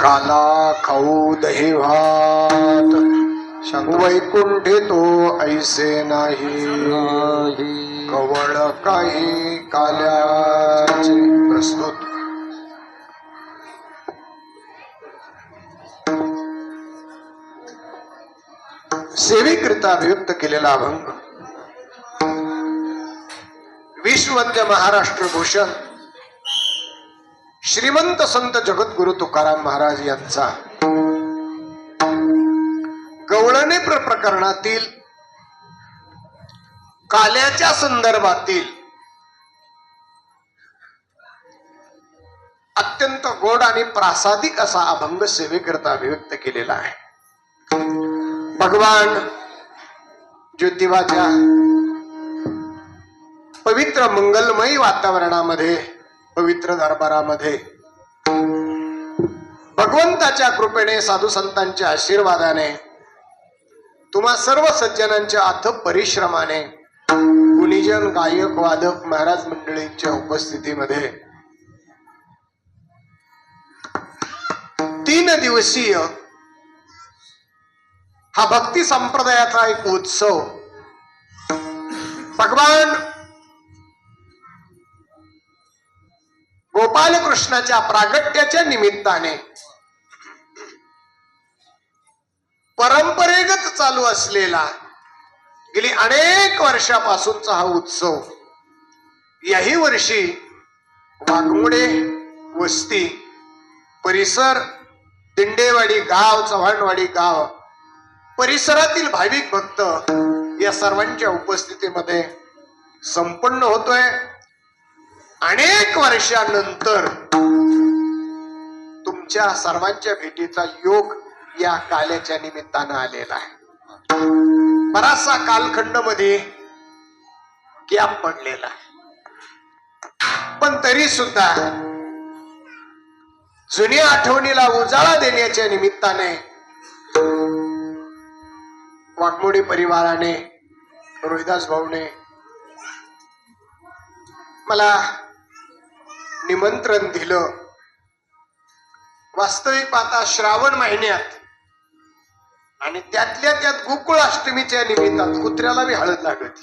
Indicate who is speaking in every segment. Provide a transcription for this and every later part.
Speaker 1: काला खाऊ दही भात वैकुंठे तो ऐसे नाही कवळ काही काल्याचे. प्रस्तुत सेवेकरिता अभिव्यक्त केलेला अभंग विश्ववंद्य महाराष्ट्र भूषण श्रीमंत संत जगद्गुरु तुकाराम महाराज यांचा गवळणे प्रकरणातील काल्याच्या संदर्भातील अत्यंत गोड आणि प्रासादिक असा अभंग सेवेकरिता अभिव्यक्त केलेला आहे. भगवान ज्योतिबाच्या पवित्र मंगलमयी वातावरणामध्ये, पवित्र दरबारामध्ये भगवंताच्या कृपेने, साधू संतांच्या आशीर्वादाने, तुम्हा सर्व सज्जनांच्या अथक परिश्रमाने, गुणीजन, गायक, वादक, महाराज मंडळींच्या उपस्थितीमध्ये 3 दिवसीय हा भक्ती संप्रदायाचा एक उत्सव भगवान गोपाल कृष्णाच्या प्रागट्याच्या निमित्ताने परंपरेगत चालू असलेला गेली अनेक वर्षापासूनचा हा उत्सव याही वर्षी वाघमोडे वस्ती परिसर, दिंडेवाडी गाव, चव्हाणवाडी गाव परिसरातील भाविक भक्त या सर्वांच्या उपस्थितीमध्ये संपन्न होतोय. अनेक वर्षानंतर तुमच्या सर्वांच्या भेटीचा योग या काल्याच्या निमित्तानं आलेला आहे. बराचसा कालखंड मध्ये गॅप पडलेला आहे, पण तरी सुद्धा जुन्या आठवणीला उजाळा देण्याच्या निमित्ताने वाघमोडे परिवाराने, रोहिदास भाऊने मला निमंत्रण दिलं. वास्तविक पाहता श्रावण महिन्यात आणि त्यातल्या त्यात गोकुळाष्टमीच्या निमित्तात कुत्र्याला बी हळद लागत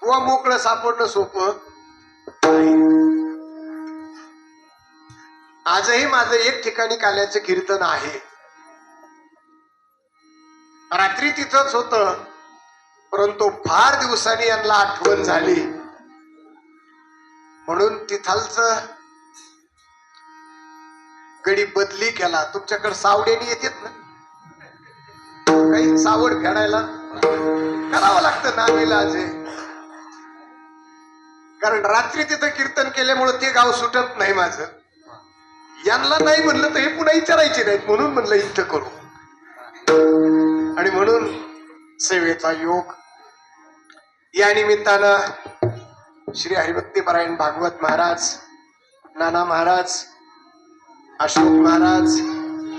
Speaker 1: व मोकळं सापडणं सोपं. आजही माझं एक ठिकाणी काल्याचं कीर्तन आहे. रात्री तिथंच होत, परंतु फार दिवसांनी यांना आठवण झाली म्हणून तिथालच गडी बदली केला. तुमच्याकडे सावडेनी येतात ना, काही सावड फेडायला करावं लागतं नाविलाज आहे. कारण रात्री तिथं कीर्तन केल्यामुळे ते गाव सुटत नाही माझं. यांना नाही म्हणलं तर हे पुन्हा विचारायचे नाहीत, म्हणून म्हणलं इथं करू. आणि म्हणून सेवेचा योग या निमित्तानं श्री हरिभक्तीपरायण भागवत महाराज, नाना महाराज, अशोक महाराज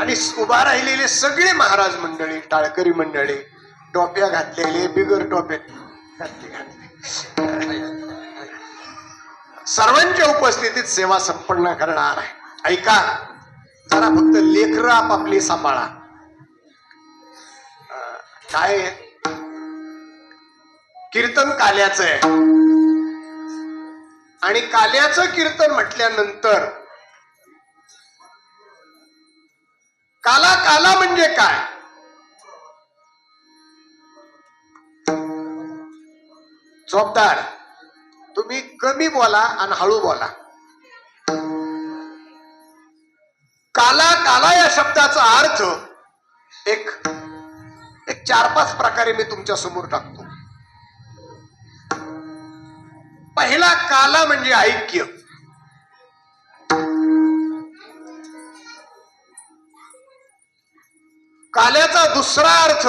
Speaker 1: आणि उभा राहिलेले सगळे महाराज मंडळी, टाळकरी मंडळी, टोप्या घातलेले, बिगर टोप्या घातले, सर्वांच्या उपस्थितीत सेवा संपन्न करणार आहे. ऐका जरा, फक्त लेकरं आपापली सांभाळा. काय कीर्तन काल्याचं आहे आणि काल्याचं कीर्तन म्हटल्यानंतर काला काला म्हणजे काय? जबाबदार तुम्ही कमी बोला आणि हळू बोला. काला काला या शब्दाचा अर्थ एक 4-5 प्रकारे मी तुमच्या समोर टाकतो. पहिला काला म्हणजे ऐक्य. काल्याचा दुसरा अर्थ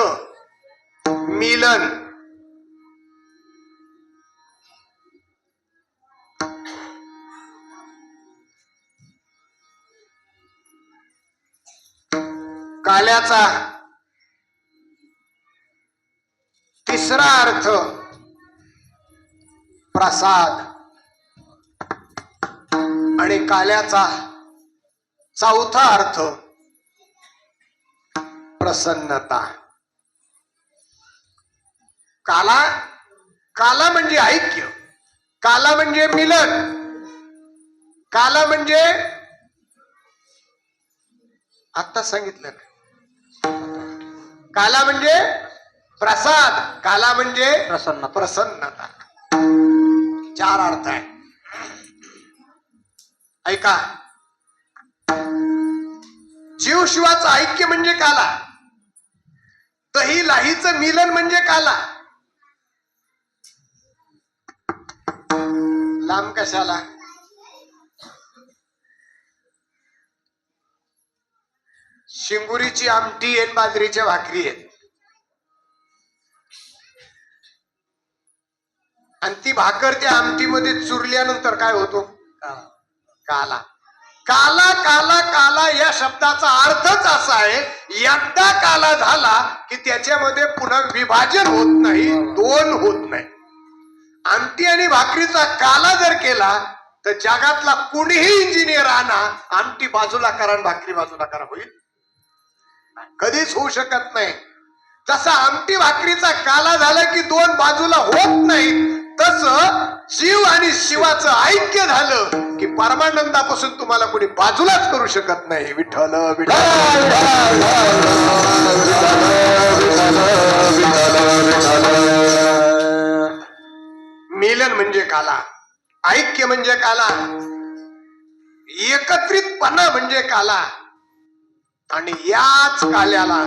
Speaker 1: मिलन. काल्याचा तिसरा अर्थ प्रसाद आणि काल्याचा चौथा अर्थ प्रसन्नता. काला, काला म्हणजे ऐक्य, काला म्हणजे मिलन, काला म्हणजे आता सांगितलं काला म्हणजे प्रसाद, काला म्हणजे प्रसन्नता. चार अर्थ आहे. ऐका, जीव शिवाचं ऐक्य म्हणजे काला, दही लाहीचं मिलन म्हणजे काला. लांब कशाला? शिंगुरीची आमटी आणि बाजरीच्या भाकरी आहेत, आणि ती भाकर त्या आमटीमध्ये चुरल्यानंतर काय होतो? काला. काला काला काला या शब्दाचा अर्थच असा आहे, एकदा काला झाला की त्याच्यामध्ये पुन्हा विभाजन होत नाही, दोन होत नाही. आमटी आणि भाकरीचा काला जर केला तर जगातला कुणीही इंजिनियर आणा, आमटी बाजूला करा आणि भाकरी बाजूला करा, होईल? कधीच होऊ शकत नाही. जसा आमटी भाकरीचा काला झाला की दोन बाजूला होत नाहीत, तसं शिव आणि शिवाचं ऐक्य झालं की परमानंदापासून तुम्हाला कोणी बाजूलाच करू शकत नाही. विठ्ठल मिलन म्हणजे काला, ऐक्य म्हणजे काला, एकत्रितपणा म्हणजे काला. आणि याच काल्याला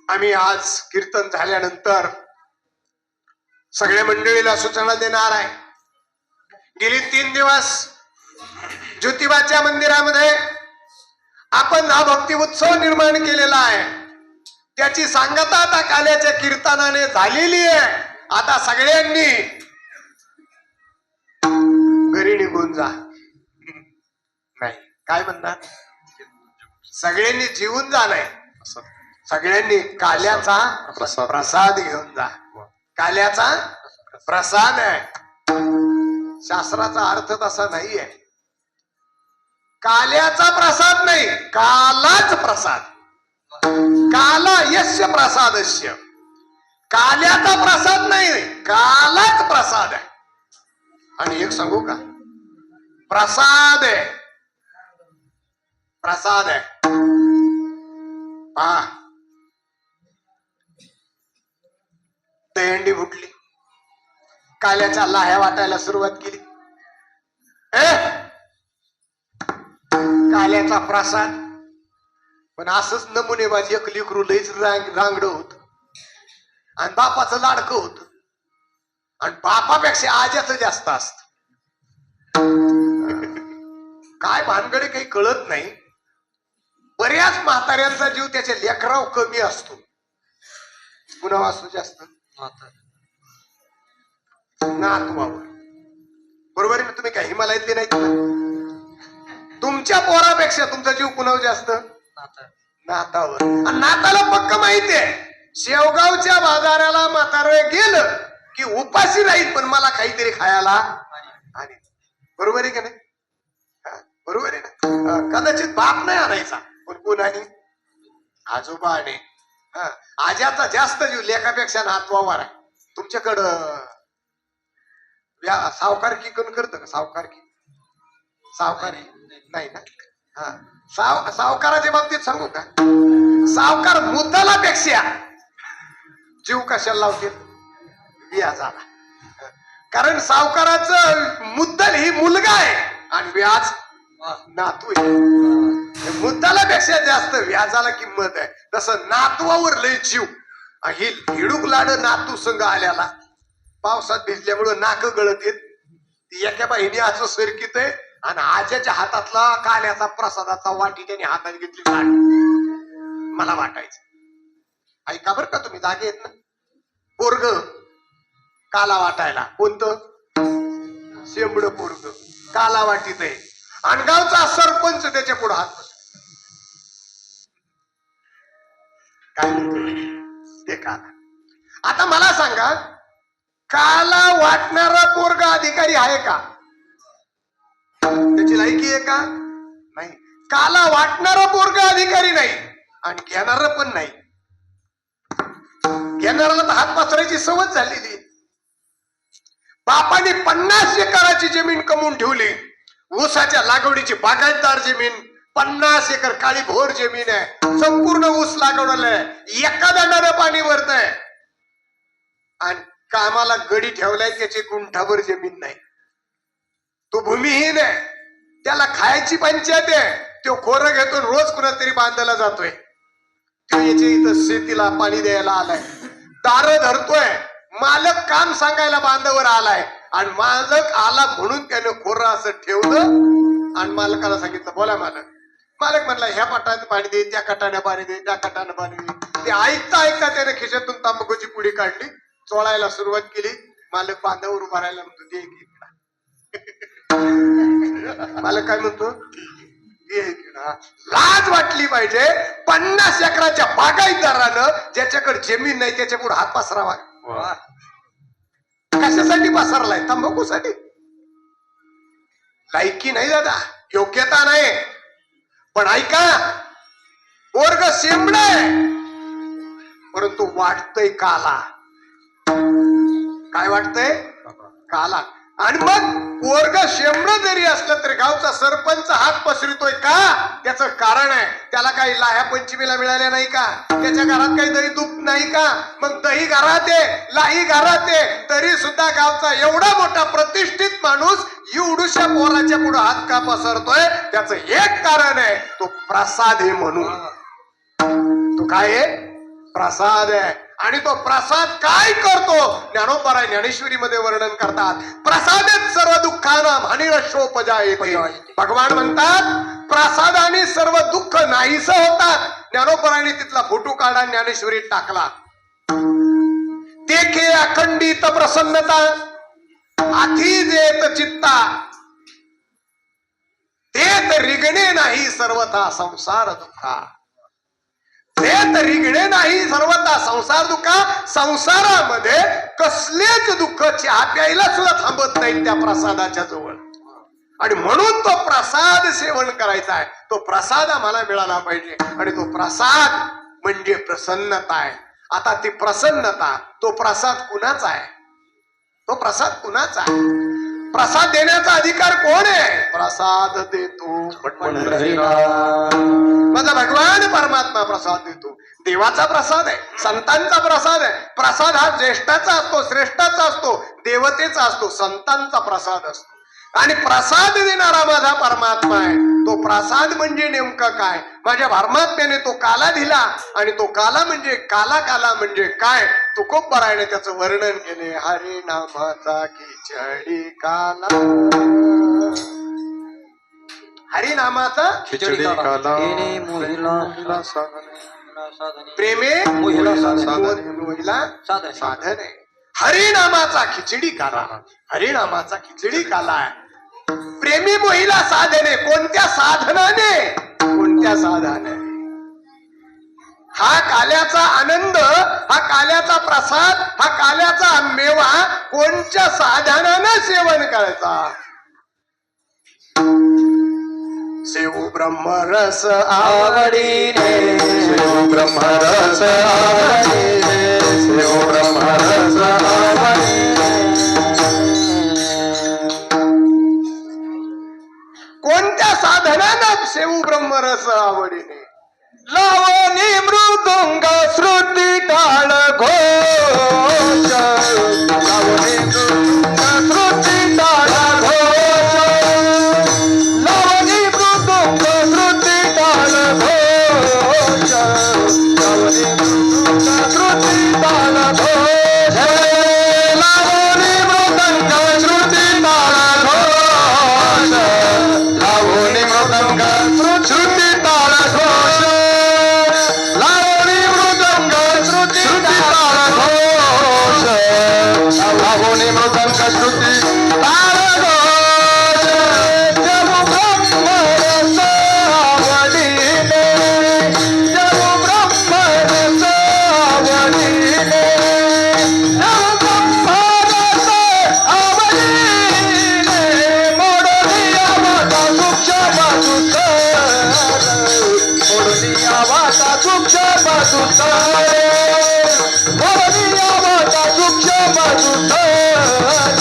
Speaker 1: आम्ही आज कीर्तन झाल्यानंतर सगळ्या मंडळीला सूचना देणार आहे. गेली 3 दिवस ज्योतिबाच्या मंदिरामध्ये आपण हा भक्ती उत्सव निर्माण केलेला आहे. त्याची सांगता आता काल्याच्या कीर्तनाने झालेली आहे. आता सगळ्यांनी घरी निघून जा. नाही, काय म्हणणार? सगळ्यांनी जीवन जा नाही, सगळ्यांनी काल्याचा प्रसाद घेऊन जा. काल्याचा प्रसाद आहे. शास्त्राचा अर्थ तसा नाहीये. काल्याचा प्रसाद नाही, कालाच प्रसाद. काला यस्य प्रसादस्य. काल्याचा प्रसाद नाही, कालाच प्रसाद आहे. आणि एक सांगू का? प्रसाद आहे, प्रसाद आहे. पहा, दहीहंडी फुटली, काल्याच्या लाह्या वाटायला सुरुवात केली. काल्याचा प्रसाद. पण असंच नमुनेबाजी एक लेकरू लईच रांगड होत, आणि बापाचं लाडकं होत, आणि बापापेक्षा आज्याचं जास्त असत. काय भानगडे काही कळत नाही. बऱ्याच म्हाताऱ्यांचा जीव त्याच्या लेकराव कमी असतो. पुन्हा असतो जास्त नातवावर. बरोबर आहे ना? तुम्ही काय हिमालयातले नाहीत ना? तुमच्या पोरापेक्षा तुमचा जीव कुणावर जास्त? नातावर. आणि नाताला पक्क माहिती आहे, शेवगावच्या बाजाराला म्हातारे गेलं की उपाशी राहील, पण मला काहीतरी खायला आणि. बरोबर आहे का नाही? बरोबर आहे ना? कदाचित बाप नाही आणायचा, पण कोणाने? आजोबाने. आज्याचा जास्त जीव लेखापेक्षा नातवावर आहे. तुमच्याकडं सावकारकी कोण करतं का? सावकारकी? सावकारी नाही ना? सावकाराच्या बाबतीत सांगू का? सावकार मुद्दलापेक्षा जीव कशाला लावतील? व्याजाला. कारण सावकाराचं मुद्दल ही मुलगा आहे आणि व्याज नातू आहे. मुद्दलापेक्षा जास्त व्याजाला किंमत आहे. तसं नातवावर लय जीव. ही हिडूक लाड नातू संघ आल्याला पावसात भिजल्यामुळं नाक गळत येत. एका बाईने असं सरकीत आहे, आणि आज्याच्या हातातला काल्याचा प्रसादाचा वाटी त्याने हातात घेतली. मला वाटायचं, ऐका बर का तुम्ही, जागे आहेत ना? पोरग काला वाटायला. कोणतं? शेंबड पोरग काला वाटीत आहे, आणि गावचा सरपंच त्याच्या पुढे हात बसतो. काय म्हणतो ते काला? आता मला सांगा, काला वाटणारा पोरगा अधिकारी आहे का? त्याची लायकी आहे का? नाही. काला वाटणारा पोरगा अधिकारी नाही आणि घेणारा पण नाही. घेणाऱ्याला तर हात पसरायची सवय झालेली. बापाने 50 एकराची जमीन कमवून ठेवली. ऊसाच्या लागवडीची बागायतदार जमीन, 50 एकर काळी भोर जमीन आहे. संपूर्ण ऊस लागवलेला आहे. एका दंडानं पाणी भरत आहे आणि कामाला गडी ठेवलाय त्याची गुंठाभर जमीन नाही. तो भूमिहीन आहे. त्याला खायची पंचायत आहे. तो खोरं घेतो रोज कुणाला तरी बांधायला जातोय. तो याच्या इथं शेतीला पाणी द्यायला आलाय. दारं धरतोय. मालक काम सांगायला बांधावर आलाय आणि मालक आला म्हणून त्यानं खोरं असं ठेवलं आणि मालकाला सांगितलं बोला मालक. मालक म्हणला ह्या पटाने पाणी दे, त्या कटाने पाणी दे, त्या कटाने पाणी दे. ते ऐकता ऐकता त्याने खिशातून तांबाखूची पुडी काढली, चोळायला सुरुवात केली. मालक बांधावर उभा राहिला, म्हणतो दे की. मालक काय म्हणतो, लाज वाटली पाहिजे. 50 एकराच्या बागायतदारानं ज्याच्याकडे जमीन नाही त्याच्यापुढे हात पसरावा. कशासाठी पसरलाय? तंबाखूसाठी. लायकी नाही दादा, योग्यता नाही. पण ऐका, वर्ग शेंबडाय परंतु वाटतय काला. काय वाटतंय? काला. आणि मग वर्ग शेंबड जरी असलं तरी गावचा सरपंच हात पसरतोय का? त्याचं कारण आहे, त्याला काही लाह्या पंचमीला मिळाल्या नाही का? त्याच्या घरात काही दही तूप नाही का? मग दही घरात आहे, लाही घरात आहे, तरी सुद्धा गावचा एवढा मोठा प्रतिष्ठित माणूस एवढूशा पोराच्या पुढे हात का पसरतोय? त्याचं एक कारण आहे, तो प्रसाद आहे म्हणून. तो काय आहे? प्रसाद आहे. आणि तो प्रसाद काय करतो? ज्ञानोबा ज्ञानेश्वरीमध्ये वर्णन करतात, प्रसादेत सर्व दुःखाना हानिरशोपजायते. भगवान म्हणतात प्रसादाने सर्व दुःख नाहीस होतात. ज्ञानोबराने तिथला फोटो काढा, ज्ञानेश्वरीत टाकला. देखे अखंडित प्रसन्नता, आधी जेत चित्ता, तेत रिगणे नाही सर्वथा संसार दुःखा. तेत रिगणे नाही सर्वथा संसार दुःखा. संसारामध्ये कसलेच दुःख चहा प्यायला सुद्धा थांबत नाही त्या प्रसादाच्या जवळ. आणि म्हणून तो प्रसाद सेवन करायचा आहे. तो प्रसाद आम्हाला मिळाला पाहिजे. आणि तो प्रसाद म्हणजे प्रसन्नता आहे. आता ती प्रसन्नता, तो प्रसाद कुणाचा आहे? तो प्रसाद कुणाचा आहे? प्रसाद देण्याचा अधिकार कोण आहे? प्रसाद देतो माझा भगवान परमात्मा प्रसाद देतो. देवाचा प्रसाद आहे, संतांचा प्रसाद आहे. प्रसाद हा ज्येष्ठाचा असतो, श्रेष्ठाचा असतो, देवतेचा असतो, संतांचा प्रसाद असतो. आणि प्रसाद देणारा माझा परमात्मा आहे. तो प्रसाद म्हणजे नेमकं काय? माझ्या परमात्म्याने तो काला दिला. आणि तो काला म्हणजे काला काला म्हणजे काय? तुकोबराने त्याचं वर्णन केले. हरी नामाचा खिचडी काला, हरी नामाचा
Speaker 2: खिचडी काला,
Speaker 1: प्रेमे मोहिला साधन आहे. हरिनामाचा खिचडी काला, हरिनामाचा खिचडी काला आहे. प्रेमी मोहिला साधने. कोणत्या साधनाने? कोणत्या साधनाने? हा काल्याचा आनंद, हा काल्याचा प्रसाद, हा काल्याचा मेवा कोणत्या साधनानं सेवन करायचा? सेवू ब्रह्मरस आवडीने,
Speaker 2: सेवू ब्रह्मरस आवडीने, सेवू ब्रह्मरस आवडीने.
Speaker 1: कोणत्या साधनानं सेवू ब्रह्मरस आवडीने?
Speaker 2: लावणी मृदुंग श्रुती टाळ घोष, लावणी मृदुंग श्रुती टाळ घोष, लावणी मृदुंग श्रुती टाळ घोष, लावणी मृदुंग श्रुती टाळ घोष, लावणी मृदुंग श्रुती टाळ घोष, लावणी मृदुंग श्रुती टाळ घोष, लावणी मृदंग श्रुती ताळ घोष, लावणी मृदंग श्रुती ताळ घोष. जगू ब्रह्मरस आवडीने, जगू ब्रह्मरस आवडीने, जगू ब्रह्मरस आवडीने. मोडलिया माझा सूक्ष्म सुख, सूक्ष्म सुतार धोरणीया वाटा सूक्ष्म सुतार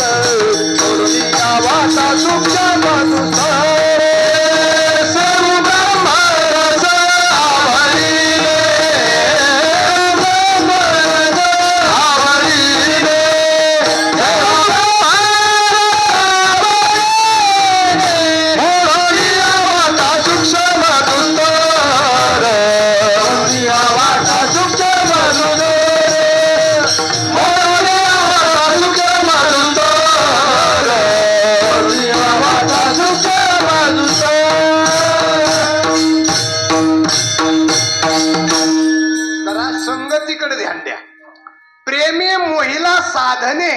Speaker 2: धोरणीया वाटा सूक्ष्म सुतार सर्व ब्रह्मांड आवरीले ब्रह्मांड आवरीले धोरणीया वाटा सूक्ष्म सुतार धोरणीया वाटा सूक्ष्म सुतार धोरणीया वाटा सूक्ष्म सुतार धोरणीया वाटा सूक्ष्म सुतार
Speaker 1: जरा संगतीकडे ध्यान द्या. प्रेमे मोहिला साधने,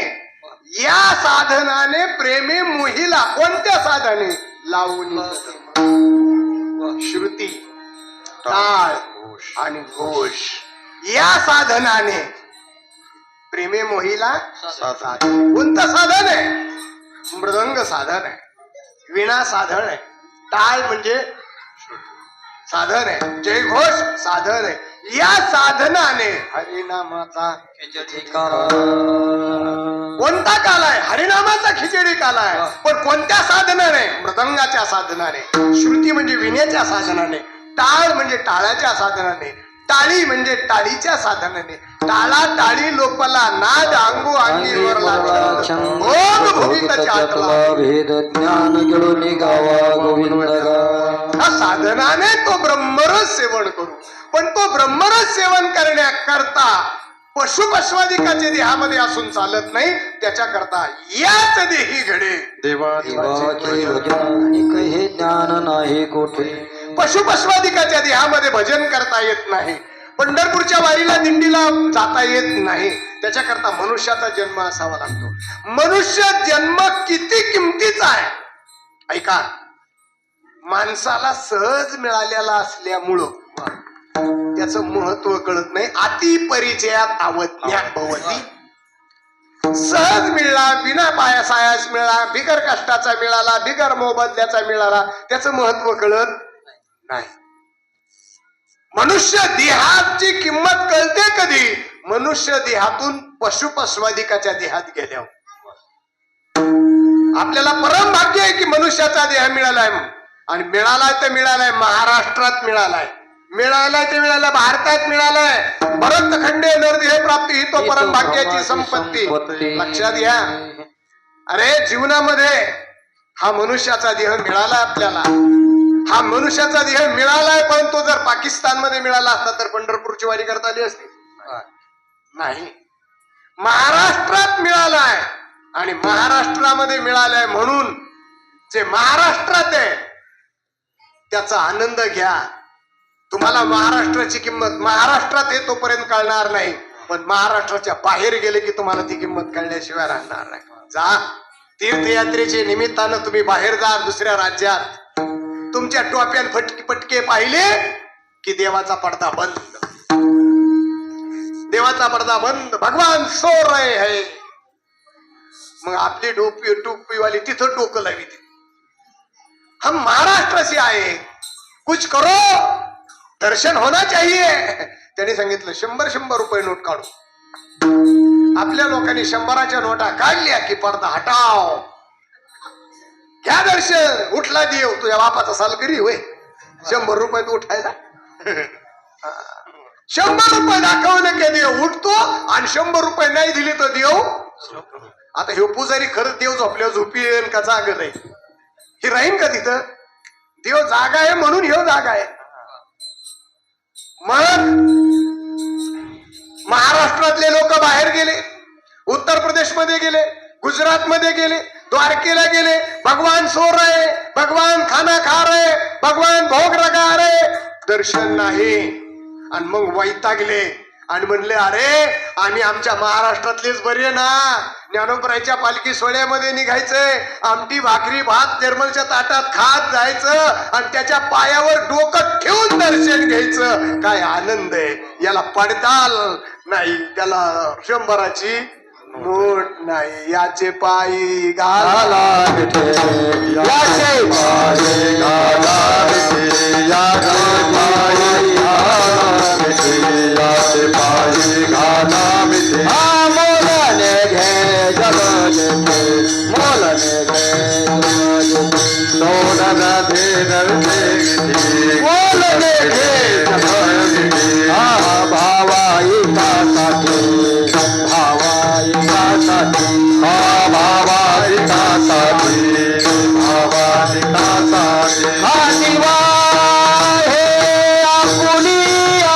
Speaker 1: या साधनाने प्रेमे मोहिला कोणत्या साधने लावून श्रुती टाळ आणि घोष या साधनाने प्रेमे मोहिला साधन. कोणतं साधन आहे? मृदंग साधन आहे, विणा साधन आहे, टाळ म्हणजे साधन आहे, जयघोष साधन आहे. या साधनाने हरिनामाचा कोणता काल आहे? हरिनामाचा खिचडी काल आहे. पण कोणत्या साधनाने? मृदंगाच्या साधनाने, श्रुती म्हणजे विण्याच्या साधनाने, टाळ म्हणजे टाळाच्या साधनाने, टाळी म्हणजे टाळीच्या साधनाने. टाळा टाळी लोपला नाद अंगू अंगीवर लागला भोग भोगिताच्या आतला.
Speaker 2: भेद ज्ञान गेलो निघावा गोविंद
Speaker 1: या साधनाने तो ब्रह्मरस सेवन करू. पण तो ब्रह्मरस सेवन करण्याकरता पशुपश्वादिकाचे देहामध्ये असून चालत नाही. त्याच्याकरता याच देही घडे
Speaker 2: देवाचे भजन हे ज्ञान नाही कोठे.
Speaker 1: पशुपश्वादिकाच्या देहामध्ये भजन करता येत नाही. पंढरपूरच्या वारीला दिंडीला जाता येत नाही. त्याच्याकरता मनुष्याचा जन्म असावा लागतो. मनुष्य जन्म किती किमतीचा आहे ऐका. माणसाला सहज मिळालेला असल्यामुळं त्याचं महत्व कळत नाही. अति परिचयात अवज्ञा भवती. सहज मिळाला, बिना पायासायास मिळाला, बिगर कष्टाचा मिळाला, बिगर मोबदल्याचा मिळाला, त्याचं महत्व कळत नाही. मनुष्य देहाची किंमत कळते कधी? मनुष्य देहातून पशुपश्वादिकाच्या देहात गेल्यावर. आपल्याला परम भाग्य आहे की मनुष्याचा देह मिळालाय. आणि मिळालाय तर मिळालाय महाराष्ट्रात मिळालाय, मिळालाय ते मिळालाय भारतात मिळालाय. भरत खंडे नरदेह प्राप्ती ही तो परम भाग्याची संपत्ती. लक्षात घ्या. अरे जीवनामध्ये हा मनुष्याचा देह मिळाला आपल्याला. हा मनुष्याचा देह मिळालाय. पण तो जर पाकिस्तान मध्ये मिळाला असता तर पंढरपूरची वारी करता आली असती नाही. महाराष्ट्रात मिळालाय आणि महाराष्ट्रामध्ये मिळालाय म्हणून जे महाराष्ट्रात आहे त्याचा आनंद घ्या. तुम्हाला महाराष्ट्राची किंमत महाराष्ट्रात आहे तोपर्यंत कळणार नाही. पण महाराष्ट्राच्या बाहेर गेले की तुम्हाला ती किंमत कळल्याशिवाय राहणार नाही. जा तीर्थयात्रेच्या निमित्तानं तुम्ही बाहेर जा दुसऱ्या राज्यात. तुमच्या टोप्यान पटके पाहिले की देवाचा पडदा बंद. देवाचा पडदा बंद. भगवान सो रहे है. मग आपली टोपीवाली तिथं डोकं लावी. हम महाराष्ट्र से आए, कुछ करो, दर्शन होना चाहिए. त्यांनी सांगितलं 100 रुपये नोट काढू. आपल्या लोकांनी 100च्या नोटा काढल्या की पडदा हटाव, घ्या दर्शन. उठला देव. तुझ्या बापाचा सालकरी होय 100 रुपये तू उठायला. 100 रुपये दाखवलं की देव उठतो आणि 100 रुपये नाही दिले तर देव. आता हे पुजारी खरंच देव झोपल्या झोपीन का जागत आहे? हे राहीन का तिथं? देव जागा आहे म्हणून हे जागा आहे. मग महाराष्ट्रातले लोक बाहेर गेले, उत्तर प्रदेश मध्ये गेले, गुजरात मध्ये गेले, द्वारकेला गेले. भगवान सो रहे, भगवान खाना खा रहे, भगवान भोग लगा रहे, दर्शन नाही. आणि मग वैतागले आणि म्हणले अरे आम्ही आमच्या महाराष्ट्रातलेच बरे ना. ज्ञानोबरायच्या पालखी सोहळ्यामध्ये निघायचंय, आमटी भाकरी भात निर्मलच्या ताटात खात जायचं आणि त्याच्या पायावर डोकं ठेवून दर्शन घ्यायचं. काय आनंद आहे. याला पडताल नाही, त्याला 100ची नोट नाही. याचे पायी घाला
Speaker 2: याचे पाय घाला, याचे पाय घाला. भावा एकासाठी भावा एकासाठी भावा एकासाठी भावा एकासाठी हा दिवा हे आपुलिया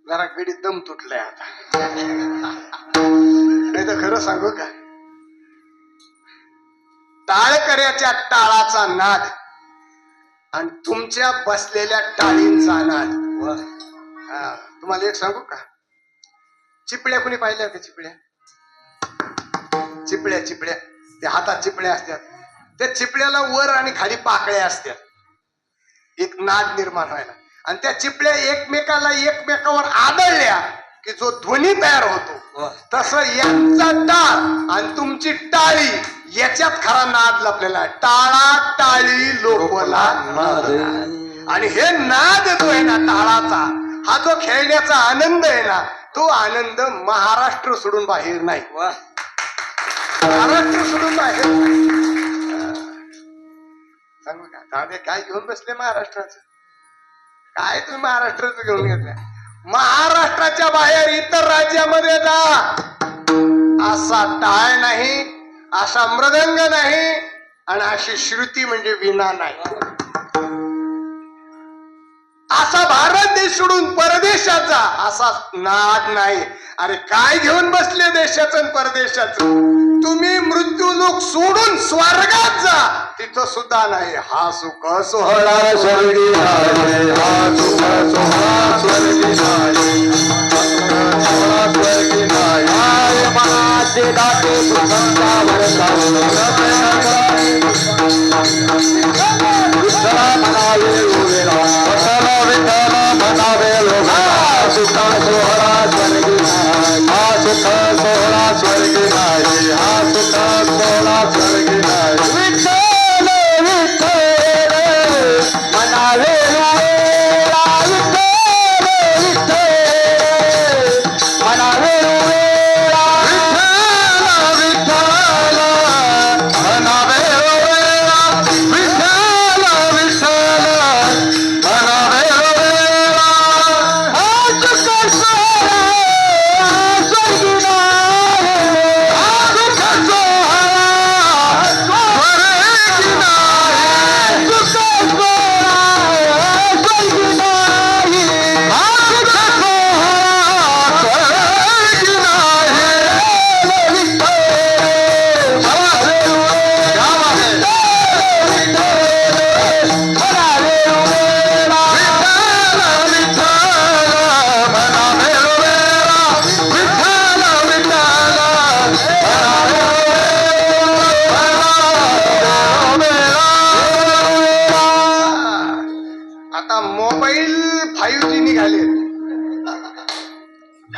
Speaker 1: जरा गडी दम तुटलाय आता. नाही तर खरं सांगू का, टाळकऱ्याच्या टाळाचा नाद आणि तुमच्या बसलेल्या टाळींचा नाद. हा, तुम्हाला एक सांगू का, चिपळ्या कुणी पाहिल्या का? चिपळ्या चिपळ्या चिपळ्या त्या हातात चिपळ्या असतात, त्या चिपळ्याला वर आणि खाली पाकळ्या असतात, एक नाद निर्माण व्हायला. आणि त्या चिपळ्या एकमेकावर आदळल्या की जो ध्वनी तयार होतो, तसं यांचा टाळ आणि तुमची टाळी याच्यात खरा नाद लपलेला. टाळा टाळी लोकला नाद. आणि हे नाद जो आहे ना टाळाचा, हा जो खेळण्याचा आनंद आहे ना, तो आनंद महाराष्ट्र सोडून बाहेर नाही. महाराष्ट्र सोडून बाहेर नाही. सांगू का, दादे काय घेऊन बसले महाराष्ट्राचं? काय तुम्ही महाराष्ट्राचं घेऊन घेतलं? महाराष्ट्राच्या बाहेर इतर राज्यामध्ये जा, असा टाळ नाही, असा मृदंग नाही, आणि अशी श्रुती म्हणजे विना नाही. असा भारत देश सोडून परदेशात जा, असा नाद नाही. अरे काय घेऊन बसले देशाचं आणि परदेशाचं? तुम्ही मृत्यू लोक सोडून स्वर्गात जा, तिथं सुद्धा नाही. हा सुख सोहळा
Speaker 2: स्वर्गी आहे, हा सुख सोहळा स्वर्गी नाही, सोहळा स्वर्गी नाही. हाय मनाचे दाते सुखांचा भरता विठ्ठला म्हणावे उभेला, विठ्ठला विठ्ठला म्हणावे लोभेला. सुख सोहळा स्वर्गी नाही, हा सुख सोहळा स्वर्गी नाही, हा सुख सोहळा स्वर्गी नाही. विठ्ठल विठ्ठल म्हणावे उभेला, विठ्ठल विठ्ठल म्हणावे उभेला, विठ्ठल विठ्ठल म्हणावे उभेला, विठ्ठल विठ्ठल म्हणावे उभेला. हा सुख सोहळा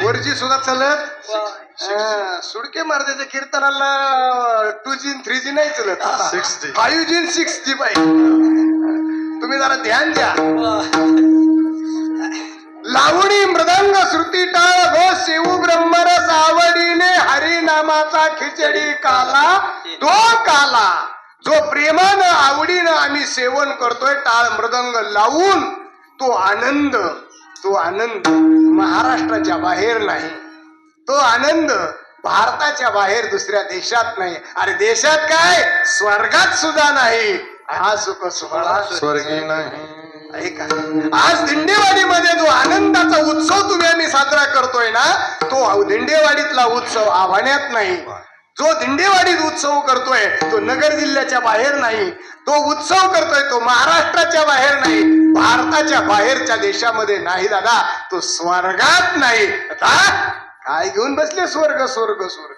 Speaker 1: 4G सुद्धा चलत सुडके महाराजाच्या कीर्तनाला 2G 3G नाही चलत
Speaker 2: 6G
Speaker 1: 5G 6G पाहिजे. तुम्ही जरा ध्यान द्या. लावणी मृदंग श्रुती टाळ घोष शिव ब्रह्मरस आवडीने हरिनामाचा खिचडी काला तो काला जो प्रेमानं आवडीनं आम्ही सेवन करतोय टाळ मृदंग लावून तो आनंद महाराष्ट्राच्या बाहेर नाही. तो आनंद भारताच्या बाहेर दुसऱ्या देशात नाही. अरे देशात काय स्वर्गात सुद्धा नाही. हा सुख सोहळा
Speaker 2: स्वर्गी नाही.
Speaker 1: ऐका, आज दिंडेवाडीमध्ये जो आनंदाचा उत्सव तुम्ही आम्ही साजरा करतोय ना तो दिंडेवाडीतला उत्सव आव्हाण्यात नाही. जो दिंडेवाडीत उत्सव करतोय तो नगर जिल्ह्याच्या बाहेर नाही. तो उत्सव करतोय तो महाराष्ट्राच्या बाहेर नाही, भारताच्या बाहेरच्या देशामध्ये नाही दादा. तो स्वर्गात नाही. काय घेऊन बसले स्वर्ग स्वर्ग स्वर्ग.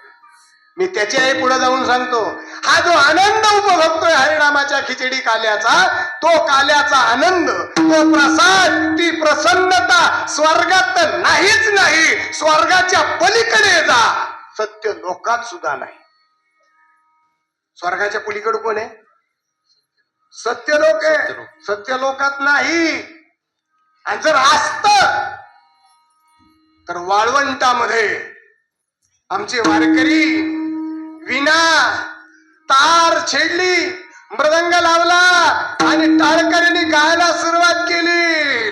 Speaker 1: मी त्याच्याही पुढे जाऊन सांगतो, हा जो आनंद उपभोगतोय हरिनामाच्या खिचडी काल्याचा, तो काल्याचा आनंद, तो प्रसाद, ती प्रसन्नता स्वर्गात तर नाहीच नाही. स्वर्गाच्या पलीकडे जा, सत्य लोकात सुद्धा नाही. स्वर्गाच्या पलीकडे कोण आहे? सत्य लोक आहे. सत्य लोकात नाही. आणि जर असत तर वाळवंटामध्ये आमचे वारकरी विना तार छेडली, मृदंग लावला आणि टाळकऱ्यांनी गायला सुरुवात केली.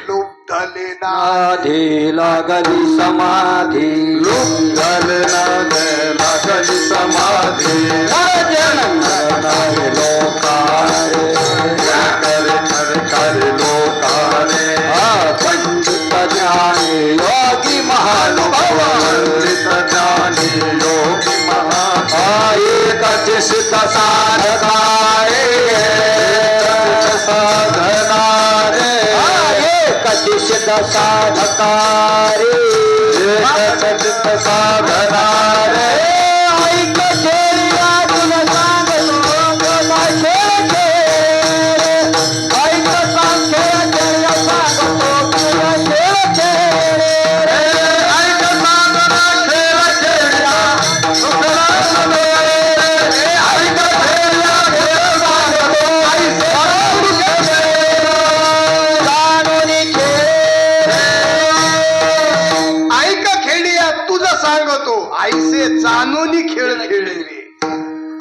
Speaker 1: लुब्धले
Speaker 2: नादी लागली समाधी, लुब्धले लागली समाधी. लोकारे पंडित ज्ञानी योगी महानुभाव, पंडित ज्ञानी योगी महानुभाव. एक सिद्ध साधकारे साधनारे, एक सिद्ध साधकारे चित्त साधनारे. ऐक खेळ्या तुला सांगतो खेळ, ऐक सांग खेळ खेळ सांगतो तुला खेळ खेळ. ऐक सांगना खेळ खेळ्या सुखला ऐक खेळ्या खेळ सांगतो ऐसे जाणून खेळ.
Speaker 1: ऐक खेळिया तुझं सांगतो आईसे जाणून खेळ खेळले.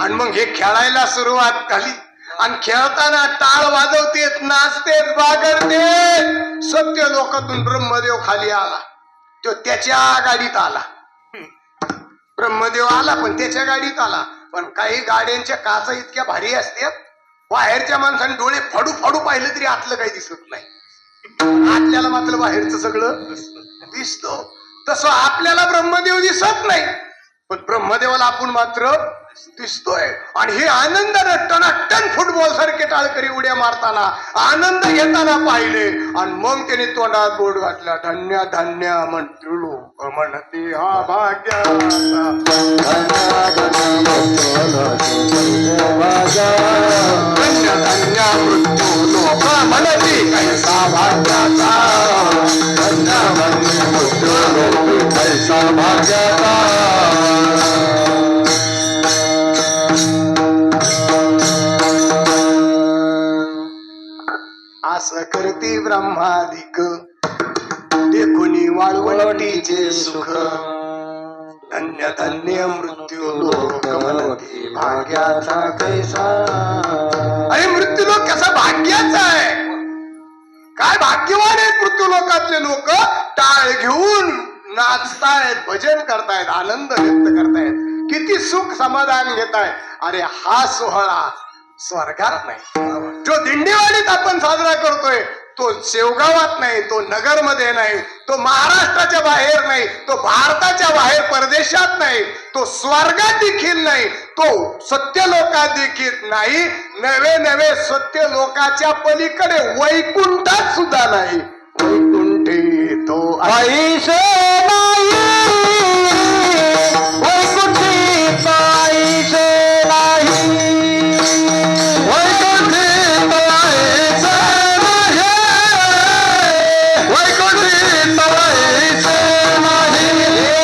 Speaker 1: आणि मग हे खेळायला सुरुवात झाली. आणि खेळताना टाळ वाजवतेत, नाचतेत, बागडतेत. सत्य लोकातून ब्रह्मदेव खाली आला. तो त्याच्या गाडीत आला. ब्रह्मदेव आला पण त्याच्या गाडीत आला. पण काही गाड्यांच्या काचा इतक्या भारी असतात, बाहेरच्या माणसाने डोळे फाडू फाडू पाहिलं तरी आतलं काही दिसत नाही. आपल्याला मात्र बाहेरचं सगळं दिसतो. तसं आपल्याला ब्रह्मदेव दिसत नाही, पण ब्रह्मदेवाला आपण मात्र दिसतोय. आणि हे आनंदानं टनाटन फुटबॉल सारखे टाळकरी उड्या मारताना आनंद घेताना पाहिले. आणि मग त्याने तोंडात बोट घातला. धन्य धन्य म्हणतो लोक म्हणते हा भाग्याचा, धन्य धन्य मृत्यू लोक म्हणते कैसा भाग्याचा,
Speaker 2: धन्य धन्य मृत्यू लोक कैसा भाग्याचा.
Speaker 1: असं करती ब्रह्मादिक देखुनी वाळवंटीचे सुख. धन्य धन्य मृत्यू लोक म्हणते भाग्याचा कैसा. अरे मृत्यू लोक कसा भाग्याचा आहे. काय भाग्यवान आहेत मृत्यू लोकातले लोक. टाळ घेऊन नाचतायत, भजन करतायत, आनंद व्यक्त करतायत, किती सुख समाधान घेतायत. अरे हा सोहळा स्वर्गात नाही. जो दिंडेवाडीत आपण साजरा करतोय तो शेवगावात नाही, तो नगरमध्ये नाही, तो महाराष्ट्राच्या बाहेर नाही, तो भारताच्या बाहेर परदेशात नाही, तो स्वर्गात देखील नाही, तो सत्य लोकात देखील नाही. नवे नवे सत्य लोकाच्या पलीकडे वैकुंठात सुद्धा नाही. वैकुंठी तो
Speaker 2: ऐसे नाही, वैकुंठी ऐसे नाही, वैकुंठी ऐसे नाही, वैकुंठी ऐसे नाही.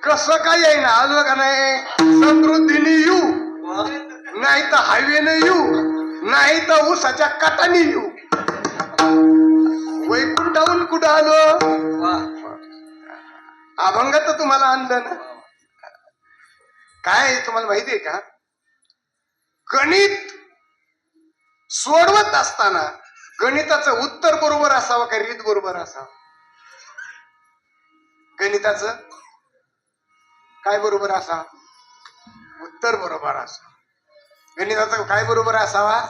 Speaker 1: कसं काय येईना आलो का नाही समृद्धीने येऊ नाही तर हायवेने येऊ नाही तर ऊसाच्या काटाने येऊ वैकुंठाहून कुठं आलो अभंग तर तुम्हाला आणलं ना काय तुम्हाला माहिती आहे का गणित सोडवत असताना गणिताचं उत्तर बरोबर असावं का रीत बरोबर असावं गणिताचं काय बरोबर असावं उत्तर बरोबर असावं गणिताचं काय बरोबर असावा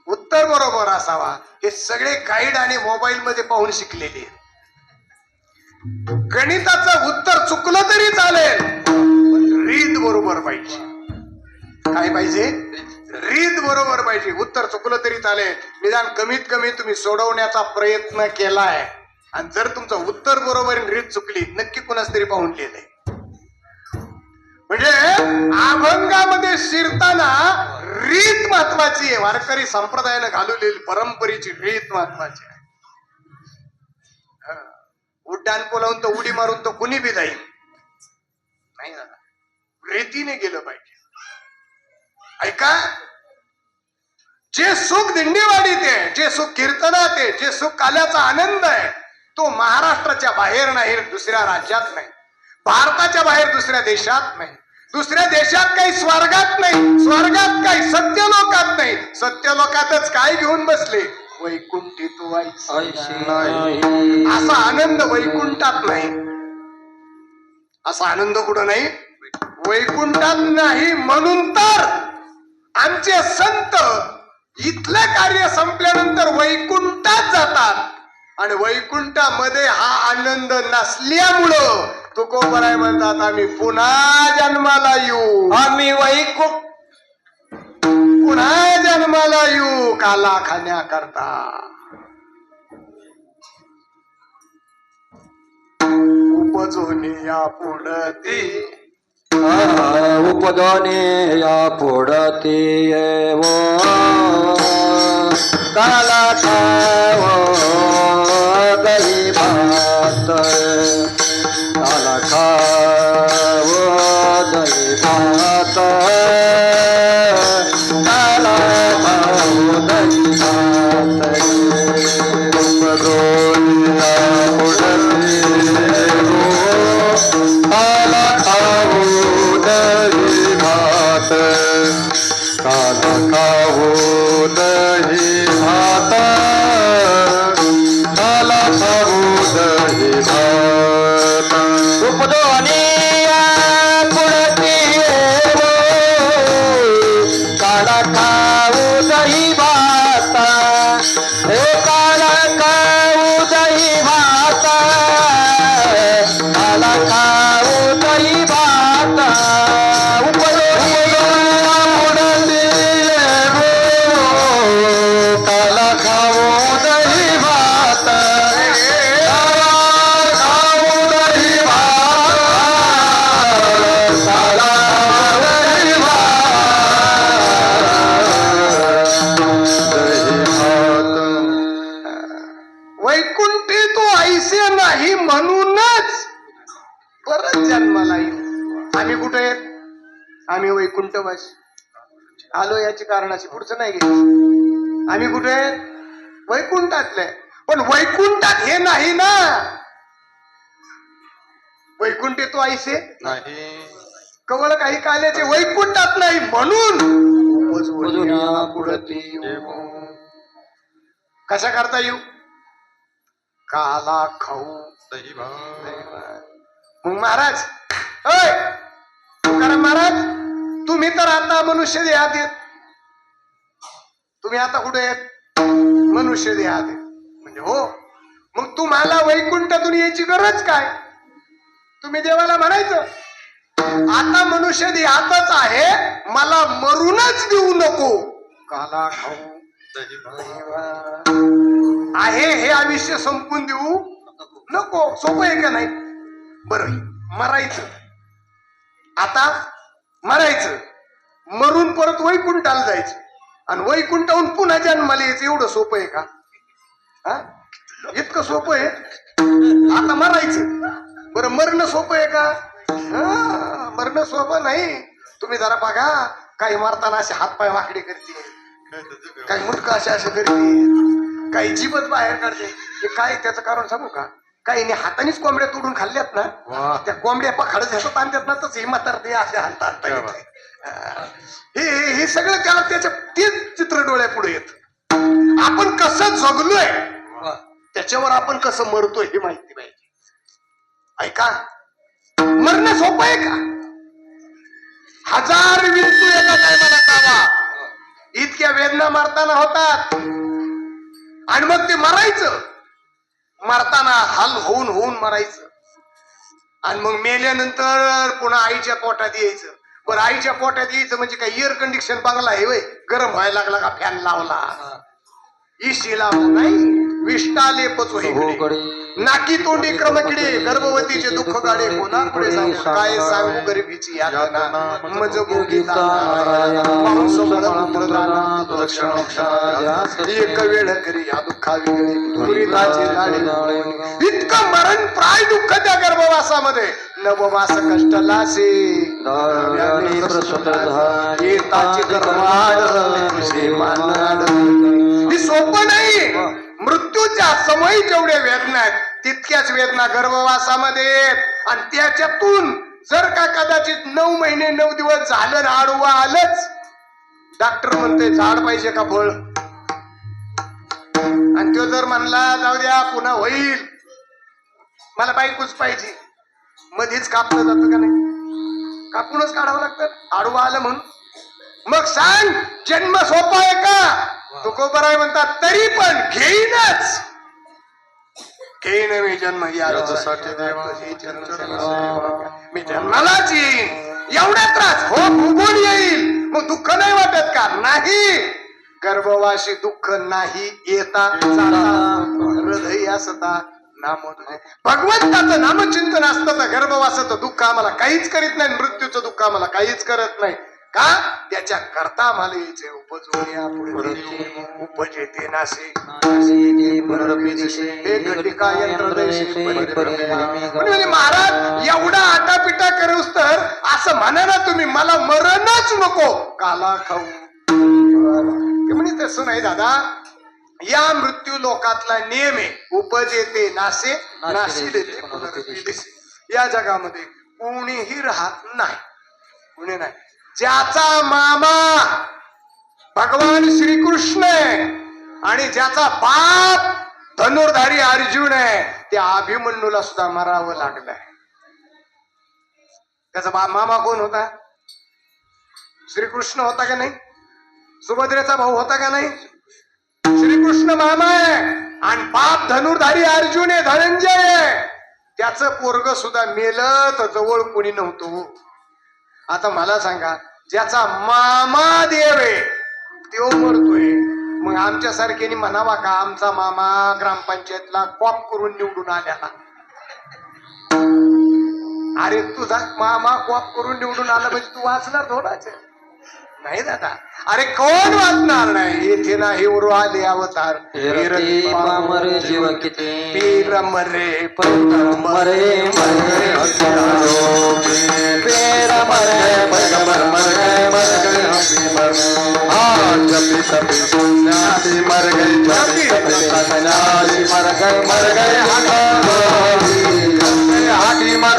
Speaker 1: उत्तर बरोबर असावा हे सगळे गाईड आणि मोबाईल मध्ये पाहून शिकलेले गणिताचं उत्तर चुकलं तरी चालेल पण रीत बरोबर पाहिजे काय पाहिजे रीत बरोबर पाहिजे उत्तर चुकलं तरी चालेल निदान कमीत कमी तुम्ही सोडवण्याचा प्रयत्न केलाय आणि जर तुमचं उत्तर बरोबर रीत चुकली नक्की कुणाच तरी पाहून लिहिलंय म्हणजे अभंगामध्ये शिरताना रीत महत्वाची आहे वारकरी संप्रदायानं घालवलेली परंपरेची रीत महत्वाची आहे उड्डाण पोलावून तर उडी मारून तो कुणी बी जाईल नाही ना रीतीने गेलं पाहिजे ऐका जे सुख दिंडीवाडीत आहे जे सुख कीर्तनात आहे जे सुख काल्याचा आनंद आहे तो महाराष्ट्राच्या बाहेर नाही दुसऱ्या राज्यात नाही भारताच्या बाहेर दुसऱ्या देशात नाही दुसऱ्या देशात काही स्वर्गात नाही स्वर्गात काही सत्यलोकात नाही सत्यलोकातच काय घेऊन बसले वैकुंठी तू
Speaker 2: नाही
Speaker 1: असा आनंद वैकुंठात नाही असा आनंद कुठं नाही वैकुंठात नाही म्हणून तर आमचे संत इथलं कार्य संपल्यानंतर वैकुंठात जातात आणि वैकुंठामध्ये हा आनंद नसल्यामुळं तुकोबराय म्हणतात आम्ही पुन्हा जन्माला येऊ
Speaker 2: आम्ही वैकुंठ
Speaker 1: पुन्हा जन्माला येऊ काला खाण्याकरता उपजोनी या पुढती
Speaker 2: उपदाने या पुढती येव काला खाव दही भात काला खाव दही भात काला खाव दही भात उपदोनिया पुढती काला खाऊ दही भात काला खाऊ दही भात काला खाऊ दही भात उपदोनिया पुढती येव काला खाऊ दही भात हे काला खाऊ दही भात काला खाऊ दही भात उपदोनिया पुढती येव काला खाऊ दही भात काला खाऊ दही भात काला खाऊ दही भात
Speaker 1: वैकुंठी तू ऐसे नाही म्हणूनच परत जन्माला येऊ आम्ही कुठे आहेत आम्ही वैकुंठवासी आलो याची कारणाशी पुढचं नाही घेतलं आम्ही कुठे आहेत वैकुंठातले पण वैकुंठात हे नाही ना वैकुंठी तू ऐसे
Speaker 2: नाही
Speaker 1: कवळ काही काल्याचे वैकुंठात नाही म्हणून
Speaker 2: उपजोनिया पुढती येव
Speaker 1: कशा करता येऊ काला खाऊ
Speaker 2: दही भात
Speaker 1: मग महाराज होय तुकाराम महाराज तुम्ही तर आता मनुष्य देहात येत तुम्ही आता कुठे येत मनुष्य देहात येत म्हणजे हो मग तुम्हाला वैकुंठातून यायची गरज काय तुम्ही देवाला म्हणायचं आता मनुष्य देहातच आहे मला मरूनच देऊ नको काला खाऊ आहे हे आयुष्य संपून देऊ नको सोपं आहे का नाही बरं मरायचं आता मरायचं मरून परत वैकुंठाला जायचं आणि वैकुंठाहून पुन्हा जन्माला यायचं एवढं सोपं आहे का हा इतकं सोपं आहे आता मरायचं बरं मरणं सोपं आहे का सोपं नाही. तुम्ही जरा बघा, काही मारताना असे हातपाय वाकडे करते, काही मुटका असे करते, काही जीभच बाहेर काढते. हे काय त्याचं कारण सांगू का? काही हातानेच कोंबड्या तोडून खाल्ल्यात ना, त्या कोंबड्या पखाडत ह्याच्यात आणतात ना, तर हे म्हातारते असे हालता हे सगळं त्याच्या तेच चित्र डोळ्यापुढे येत. आपण कसं जगलोय त्याच्यावर आपण कसं मरतोय हे माहिती पाहिजे. ऐका, मरणं सोपं आहे का? 1000 विंचू एका टायमाला चावा, इतक्या वेदना मारताना होतात. आणि मग ते मरायचं, मारताना हाल होऊन होऊन मरायचं. आणि मग मेल्यानंतर पुन्हा आईच्या पोटात यायचं. पण आईच्या पोटात यायचं म्हणजे काय एअर कंडिशन बंगला आहे वय? गरम व्हायला लागला का फॅन लावला, इशी लावला नाही, विष्टाले पचो नाकी तोंडी क्रमकिडे, गर्भवतीचे दुःख गाडे, कोणापुढे सांगू काय सांगू गरिबीची यातना, मजभोगी मांस एक वेळ करी या दुःखा वेगळे दुरिताचे लाडे. इतकं मरण प्राय दुःख त्या गर्भवासामध्ये, नववास कष्ट लासे येताची गर्वाड तुझे मानाड. ही सोपं नाही. मृत्यूच्या समयी जेवढे वेदना आहेत तितक्याच वेदना गर्भवासामध्ये. आणि त्याच्यातून जर का कदाचित 9 महिने 9 दिवस झालं ना, आडवा आलंच, डॉक्टर म्हणते झाड पाहिजे का फळ. आणि तो जर म्हणला जाऊ द्या पुन्हा होईल, मला बायकोच पाहिजे, मध्येच कापलं जातं का नाही? कापूनच काढावं लागतं आडवा आलं म्हणून. मग सांग, जन्म सोपा आहे का? तुकोबराय म्हणतात तरी पण घेईनच, घेईन मी जन्म यासाठी मी जन्मालाच येईन. एवढा त्रास हो भूगोल येईल, मग दुःख नाही वाटत का? नाही. गर्भवासी दुःख नाही येता जाता, हृदय असता नाम भगवंताचं नामचिंतन असतं तर गर्भवासाचं दुःख आम्हाला काहीच करीत नाही, मृत्यूचं दुःख आम्हाला काहीच करत नाही. का? त्याच्या करता मला यायचे उपजोया उपजेते नासे म्हणजे महाराज एवढा आटापिटा करूस तर असं म्हणा ना तुम्ही, मला मरणच नको, काला खाऊ. ते म्हणजे तसं नाही दादा, या मृत्यू लोकातला नियम आहे, उपजेते नासे नाशी देते पुनरपी दिसे. या जगामध्ये कोणीही राहत नाही, कोणी नाही. ज्याचा मामा भगवान श्रीकृष्ण आहे आणि ज्याचा बाप धनुर्धारी अर्जुन आहे, त्या अभिमन्यूला सुद्धा मरावं लागलंय. त्याचा मामा कोण होता? श्रीकृष्ण होता का नाही? सुभद्रेचा भाऊ होता का नाही? श्रीकृष्ण मामा आहे आणि बाप धनुर्धारी अर्जुन आहे, धनंजय आहे. त्याचं पोरग सुद्धा मेलं तर जवळ कोणी नव्हतं. आता मला सांगा, ज्याचा मामा देव आहे तो मरतोय, मग आमच्या सारख्याने म्हणावा का आमचा मामा ग्रामपंचायतला कॉप करून निवडून आल्याला? अरे तुझा मामा कॉप करून निवडून आला म्हणजे तू वाचणार थोडाच नाही दादा. अरे कोण वाचणार नाही? येथे नाही उरू आले अवतार
Speaker 2: मरे जीव किती
Speaker 1: पीर मरे
Speaker 2: मरे मरे पेर मरे मर मर गए मर गए जपी तपी सुन्यासी मर गए जपी तपी सन्यासी मर गए हाकी मर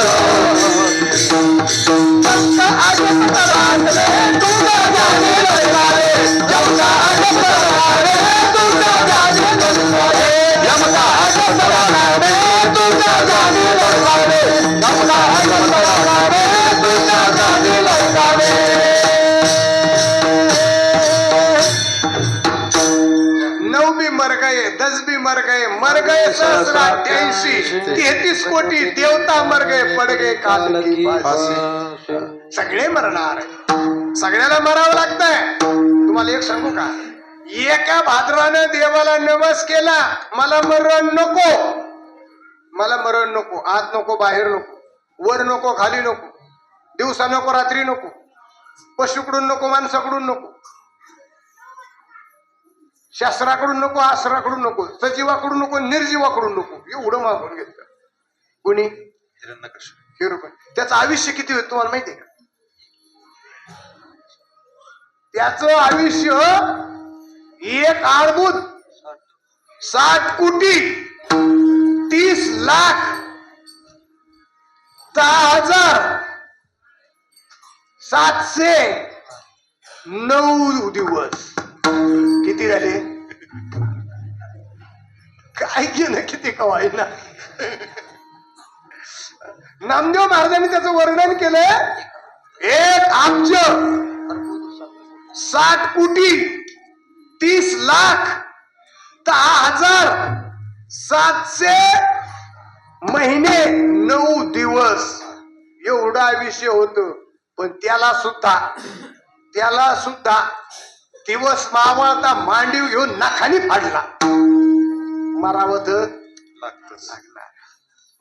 Speaker 1: मर गए 88 33 कोटी देवता मर गए पड गए काल की फाशी. सगळे मरणार, सगळ्याला मरावं लागतंय. तुम्हाला एक सांगू का, एका भाद्रानं देवाला नवस केला, मला मरण नको, मला मरण नको, आत नको बाहेर नको, वर नको खाली नको, दिवसा नको रात्री नको, पशुकडून नको माणसाकडून नको, शास्त्राकडून नको आसराकडून नको, सजीवाकडून नको निर्जीवाकडून नको, एवढं मागून घेतलं. कुणी? हिरण्यकश्यप. त्याचं आयुष्य किती होत तुम्हाला माहितीये का? त्याचं आयुष्य 1 अर्बुद 60 कोटी 30 लाख 10,709 दिवस. किती झाले? काय केलं किती कवायना. नामदेव महाराजांनी त्याचं वर्णन केलं 1 अब्ज 60 कोटी 30 लाख 10,700 महिने 9 दिवस एवढं आयुष्य होतं. पण त्याला सुद्धा दिवस मावळता मांडीव घेऊन नाखानी फाडला. मरावं तर लागणार,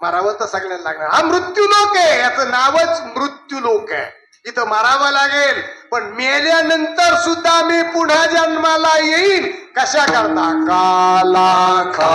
Speaker 1: मरावं तर सगळ्यांना लागणार. हा मृत्यू लोक आहे, याचं नावच मृत्यू लोक आहे. इथं मारावं लागेल, पण मेल्यानंतर सुद्धा मी पुन्हा जन्माला येईन. कशा करता? काला खा